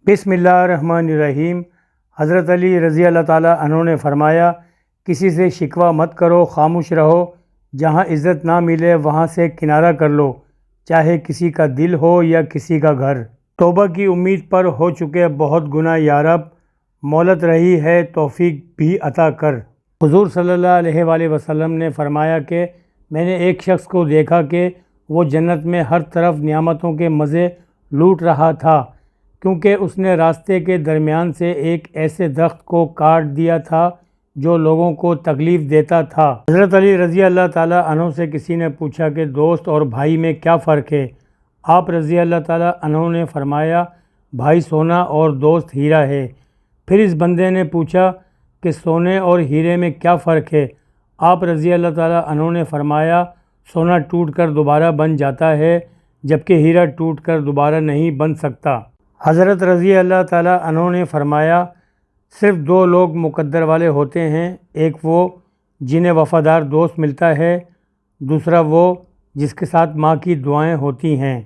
بسم اللہ الرحمن الرحیم۔ حضرت علی رضی اللہ تعالیٰ عنہ نے فرمایا، کسی سے شکوہ مت کرو، خاموش رہو۔ جہاں عزت نہ ملے وہاں سے کنارہ کر لو، چاہے کسی کا دل ہو یا کسی کا گھر۔ توبہ کی امید پر ہو چکے بہت گناہ یا رب، مہلت رہی ہے توفیق بھی عطا کر۔ حضور صلی اللہ علیہ وآلہ وسلم نے فرمایا کہ میں نے ایک شخص کو دیکھا کہ وہ جنت میں ہر طرف نعمتوں کے مزے لوٹ رہا تھا، کیونکہ اس نے راستے کے درمیان سے ایک ایسے درخت کو کاٹ دیا تھا جو لوگوں کو تکلیف دیتا تھا۔ حضرت علی رضی اللہ تعالیٰ عنہ سے کسی نے پوچھا کہ دوست اور بھائی میں کیا فرق ہے؟ آپ رضی اللہ تعالیٰ عنہ نے فرمایا، بھائی سونا اور دوست ہیرا ہے۔ پھر اس بندے نے پوچھا کہ سونے اور ہیرے میں کیا فرق ہے؟ آپ رضی اللہ تعالیٰ عنہ نے فرمایا، سونا ٹوٹ کر دوبارہ بن جاتا ہے جبکہ ہیرا ٹوٹ کر دوبارہ نہیں بن سکتا۔ حضرت رضی اللہ تعالیٰ عنہ نے فرمایا، صرف دو لوگ مقدر والے ہوتے ہیں، ایک وہ جنہیں وفادار دوست ملتا ہے، دوسرا وہ جس کے ساتھ ماں کی دعائیں ہوتی ہیں۔